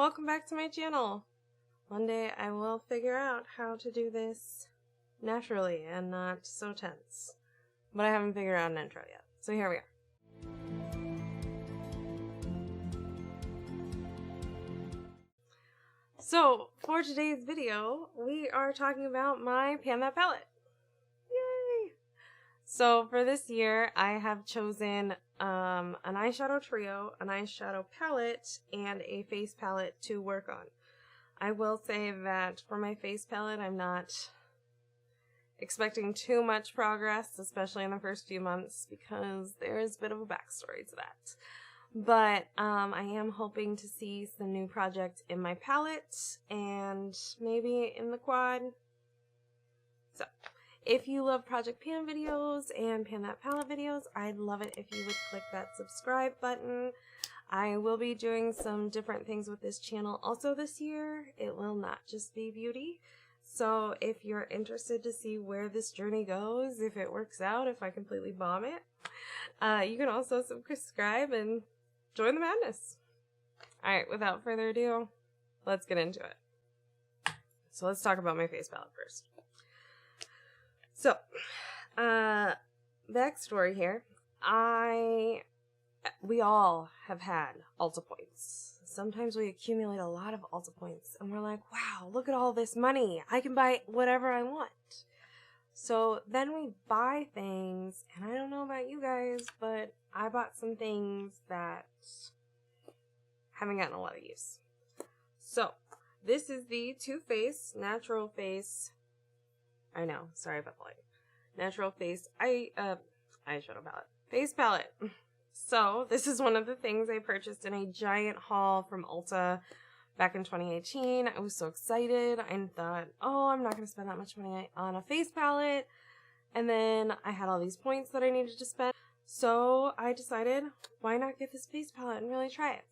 welcome back to my channel. One day I will figure out how to do this naturally and not so tense. But I haven't figured out an intro yet. So here we are. So for today's video, we are talking about my Pan That Palette. Yay! So for this year, I have chosen an eyeshadow trio, an eyeshadow palette, and a face palette to work on. I will say that for my face palette, I'm not expecting too much progress, especially in the first few months, because there is a bit of a backstory to that. But I am hoping to see some new projects in my palette, and maybe in the quad. So, if you love Project Pan videos and Pan That Palette videos, I'd love it if you would click that subscribe button. I will be doing some different things with this channel also this year. It will not just be beauty. So if you're interested to see where this journey goes, if it works out, if I completely bomb it, you can also subscribe and join the madness. Alright, without further ado, let's get into it. So let's talk about my face palette first. So, backstory here. We all have had Ulta points. Sometimes we accumulate a lot of Ulta points and we're like, wow, look at all this money. I can buy whatever I want. So then we buy things, and I don't know about you guys, but I bought some things that haven't gotten a lot of use. So, this is the Too Faced Natural Face. I know, sorry about the light. Natural Face eyeshadow palette. Face palette. So, this is one of the things I purchased in a giant haul from Ulta back in 2018. I was so excited. I thought, oh, I'm not going to spend that much money on a face palette. And then I had all these points that I needed to spend. So, I decided, why not get this face palette and really try it?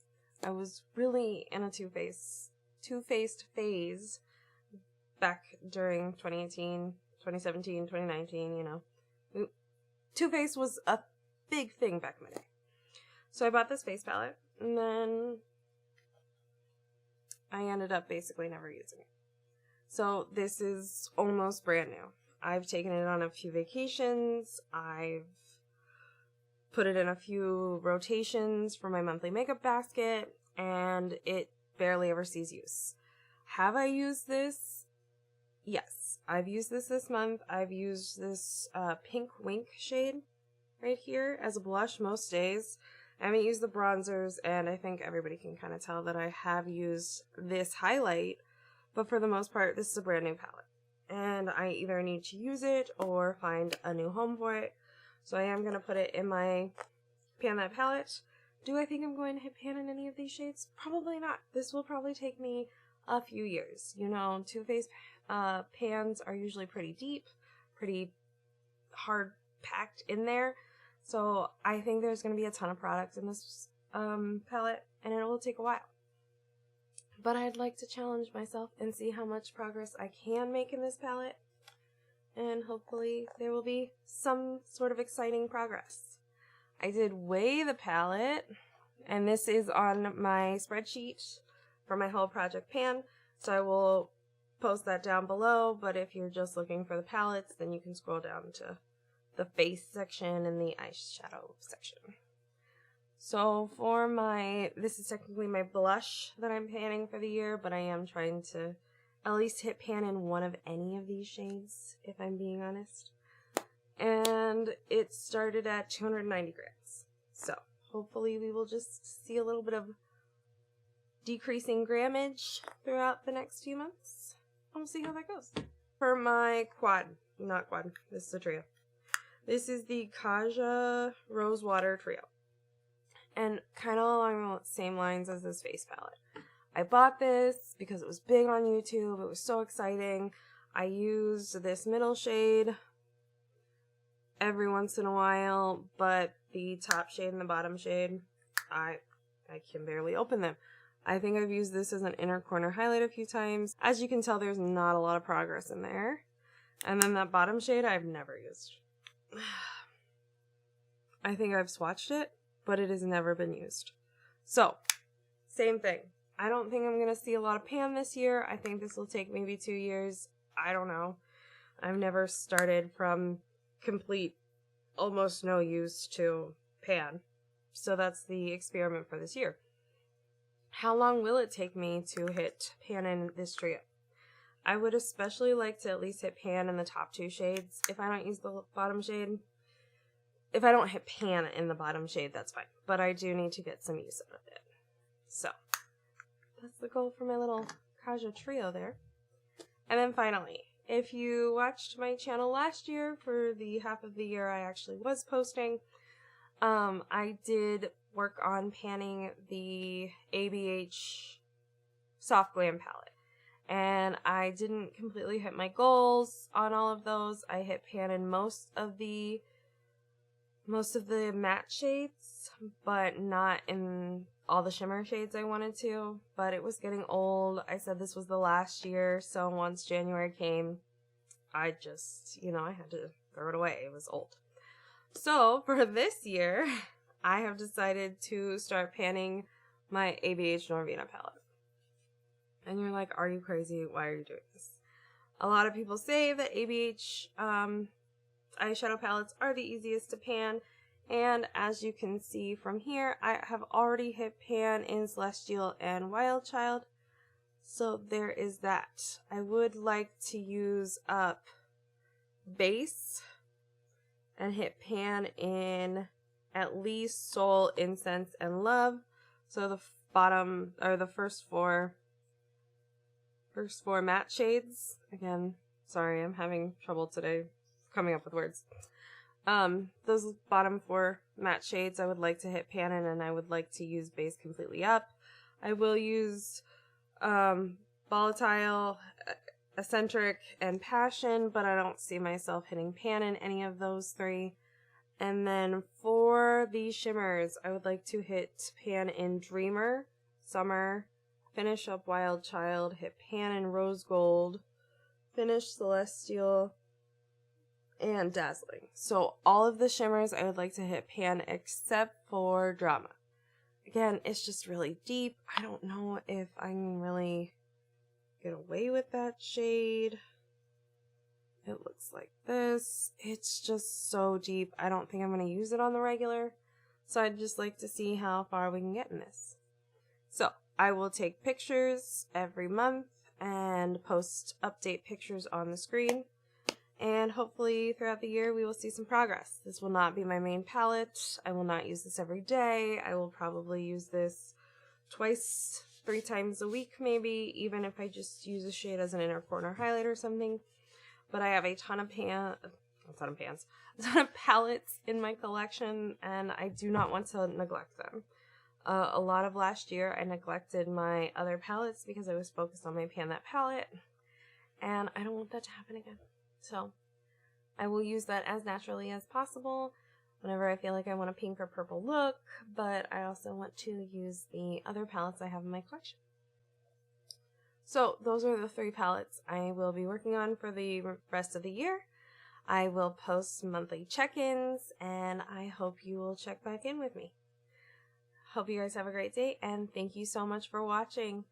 I was really in a Too Faced phase back during 2018, 2017, 2019, you know. Too Faced was a big thing back in the day. So I bought this face palette, and then I ended up basically never using it. So this is almost brand new. I've taken it on a few vacations. I've put it in a few rotations for my monthly makeup basket, and it barely ever sees use. Have I used this? Yes. I've used this month. I've used this Pink Wink shade right here as a blush most days. I haven't used the bronzers, and I think everybody can kind of tell that I have used this highlight, but for the most part, this is a brand new palette. And I either need to use it or find a new home for it. So I am going to put it in my Pan That Palette. Do I think I'm going to hit pan in any of these shades? Probably not. This will probably take me a few years. You know, Too Faced pans are usually pretty deep, pretty hard packed in there. So I think there's going to be a ton of product in this palette, and it will take a while. But I'd like to challenge myself and see how much progress I can make in this palette. And hopefully there will be some sort of exciting progress. I did weigh the palette, and this is on my spreadsheet for my whole Project Pan. So I will post that down below, but if you're just looking for the palettes, then you can scroll down to the face section and the eyeshadow section. So for this is technically my blush that I'm panning for the year, but I am trying to at least hit pan in one of any of these shades, if I'm being honest. And it started at 290 grams. So hopefully we will just see a little bit of decreasing grammage throughout the next few months. We'll see how that goes. For my this is a trio. This is the Kaja Rosewater trio. And kind of along the same lines as this face palette. I bought this because it was big on YouTube. It was so exciting. I used this middle shade every once in a while, but the top shade and the bottom shade, I can barely open them. I think I've used this as an inner corner highlight a few times. As you can tell, there's not a lot of progress in there. And then that bottom shade I've never used. I think I've swatched it, but it has never been used. So, same thing. I don't think I'm going to see a lot of pan this year. I think this will take maybe 2 years. I don't know. I've never started from complete, almost no use to pan. So that's the experiment for this year. How long will it take me to hit pan in this trio? I would especially like to at least hit pan in the top 2 shades. If I don't use the bottom shade, if I don't hit pan in the bottom shade, that's fine. But I do need to get some use out of it. So, that's the goal for my little Kaja trio there. And then finally, if you watched my channel last year, for the half of the year I actually was posting, I did work on panning the ABH Soft Glam palette. And I didn't completely hit my goals on all of those. I hit pan in most of the matte shades, but not in all the shimmer shades I wanted to. But it was getting old. I said this was the last year, so once January came, I just, I had to throw it away. It was old. So for this year, I have decided to start panning my ABH Norvina palette. And you're like, are you crazy? Why are you doing this? A lot of people say that ABH eyeshadow palettes are the easiest to pan. And as you can see from here, I have already hit pan in Celestial and Wild Child. So there is that. I would like to use up Base and hit pan in at least Soul, Incense, and Love. So the bottom, or the first four matte shades. Again, sorry, I'm having trouble today coming up with words. Those bottom 4 matte shades I would like to hit pan in, and I would like to use Base completely up. I will use Volatile, Eccentric, and Passion, but I don't see myself hitting pan in any of those 3. And then for the shimmers, I would like to hit pan in Dreamer, Summer, finish up Wild Child, hit pan in Rose Gold, finish Celestial, and Dazzling. So all of the shimmers I would like to hit pan except for Drama. Again, it's just really deep. I don't know if I can really get away with that shade. It looks like this. It's just so deep. I don't think I'm going to use it on the regular. So I'd just like to see how far we can get in this. So I will take pictures every month and post update pictures on the screen. And hopefully throughout the year we will see some progress. This will not be my main palette. I will not use this every day. I will probably use this twice, 3 times a week maybe, even if I just use a shade as an inner corner highlight or something. But I have a ton of palettes in my collection, and I do not want to neglect them. A lot of last year I neglected my other palettes because I was focused on my Pan That palette, and I don't want that to happen again. So I will use that as naturally as possible whenever I feel like I want a pink or purple look, but I also want to use the other palettes I have in my collection. So those are the 3 palettes I will be working on for the rest of the year. I will post monthly check-ins, and I hope you will check back in with me. Hope you guys have a great day, and thank you so much for watching.